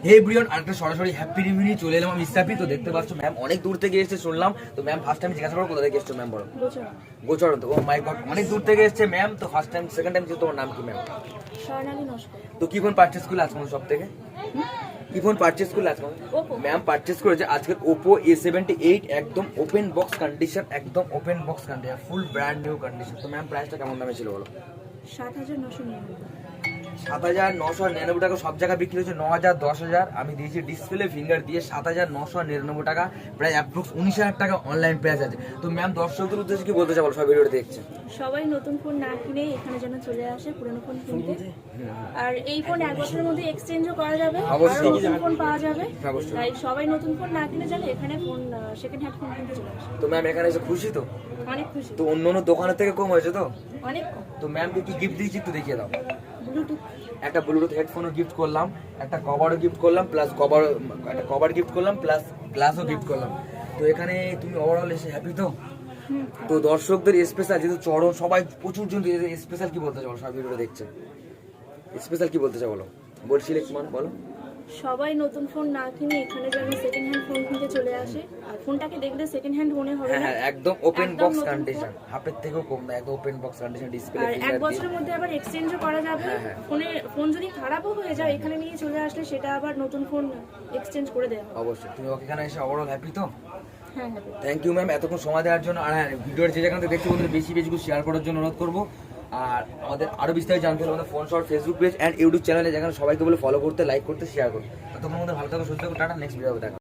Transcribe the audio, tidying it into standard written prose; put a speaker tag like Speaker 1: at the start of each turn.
Speaker 1: হে Brian আরেকটা সরাসরি happy review নিয়ে চলে এলাম আমি ইস্তাফি। তো দেখতে পাচ্ছ ম্যাম অনেক দূর থেকে এসেছে শুনলাম। তো ম্যাম ফার্স্ট টাইম জিজ্ঞাসা করো কোথা থেকে এসছো ম্যাম বলো। গোচরণ। তো ও মাই গড অনেক দূর থেকে এসেছে ম্যাম। তো ফার্স্ট টাইম সেকেন্ড টাইম তোমার নাম কি ম্যাম?
Speaker 2: স্বর্ণালী নস্কর।
Speaker 1: তো কি ফোন পারচেজ করলে আজকে সব থেকে? কি ফোন পারচেজ করলে আজকে? ম্যাম পারচেজ করেছে আজকে Oppo A78 একদম ওপেন বক্স কন্ডিশন, একদম ওপেন বক্স কন্ডিশন, ফুল ব্র্যান্ড নিউ কন্ডিশন। তো ম্যাম প্রাইসটা কেমন দামে ছিল বলো?
Speaker 2: 7,999।
Speaker 1: 7,999 টাকা। সব জায়গায় বিক্রি হচ্ছে 9,000 10,000। আমি দিয়েছি ডিসপ্লে ফিঙ্গার দিয়ে 7,999 টাকা, প্রায় অ্যাপ্রক্স 19,000 টাকা অনলাইন প্রাইস আছে। তো ম্যাম দর্শকদের উদ্দেশ্যে কি বলতে চাও সব ভিডিওটা দেখছে?
Speaker 2: সবাই নতুন ফোন না কিনে এখানে যেন চলে আসে পুরনো ফোন কিনতে। আর এই ফোন এক বছরের মধ্যে এক্সচেঞ্জও করা যাবে, আর
Speaker 1: অবশ্যই।
Speaker 2: নতুন ফোন পাওয়া যাবে।
Speaker 1: অবশ্যই।
Speaker 2: তাই সবাই নতুন ফোন না কিনে যেন এখানে ফোন সেকেন্ড হ্যান্ড ফোন কিনতে চলে আসে।
Speaker 1: তো ম্যাম এখানে এসে খুশি তো?
Speaker 2: অনেক খুশি,
Speaker 1: তো অন্য অন্য দোকানের থেকে কম হয়েছে তো?
Speaker 2: অনেক কম।
Speaker 1: তো ম্যামকে কি গিফট দিয়েছি একটু দেখিয়ে দাও।
Speaker 2: ব্লুটুথ,
Speaker 1: একটা ব্লুটুথ হেডফোনও গিফট করলাম, একটা কভারও গিফট করলাম, প্লাস একটা কভার গিফট করলাম, প্লাস গ্লাসও গিফট করলাম। তো এখানে তুমি ওভারঅল এসে হ্যাপি তো? তো দর্শকদের স্পেশাল যেহেতু চরণ সবাই প্রচুর জন স্পেশাল কি বলতে চাও সব ভিডিওটা দেখছে? স্পেশাল কি বলতে চাও বলো, বলছি লেখমান বলো।
Speaker 2: সবাই নতুন ফোন না কিনে এখানে যেন সেকেন্ড হ্যান্ড ফোন কিনতে চলে আসে। আর ফোনটাকে দেখলে সেকেন্ড হ্যান্ড মনে হবে
Speaker 1: হ্যাঁ
Speaker 2: না।
Speaker 1: হ্যাঁ একদম ওপেন
Speaker 2: একদম
Speaker 1: বক্স
Speaker 2: নতুন
Speaker 1: কন্ডিশন, হাফের থেকেও কম না, একদম ওপেন বক্স কন্ডিশন, ডিসপ্লে
Speaker 2: আর এক
Speaker 1: ফিঙ্গার দিয়ে।
Speaker 2: বছরের মধ্যে আবার এক্সচেঞ্জও করা যাবে।
Speaker 1: হ্যাঁ।
Speaker 2: ফোন যদি খারাপও হয়ে যায় এখানে নিয়ে চলে আসলে সেটা আবার নতুন ফোন এক্সচেঞ্জ করে দেওয়া হবে।
Speaker 1: অবশ্যই। তুমি এখানে এসে ওভারঅল হ্যাপি তো?
Speaker 2: হ্যাঁ হ্যাপি।
Speaker 1: থ্যাংক ইউ ম্যাম এতক্ষণ সময় দেওয়ার জন্য। আর হ্যাঁ ভিডিওর যে জায়গাতে দেখছি বন্ধুরা বেশি বেশি করে শেয়ার করার জন্য অনুরোধ করবো। আর আমাদের আরো বিস্তারিত জানতে হলে আমাদের phone shot Facebook page and YouTube চ্যানেলে যেখানে সবাইকে বলে ফলো করতে, লাইক করতে, শেয়ার করতে। ততক্ষণ আমাদের ভালো থাকো, সুস্থ থাকো, টাটা। নেক্সট ভিডিও দেখা।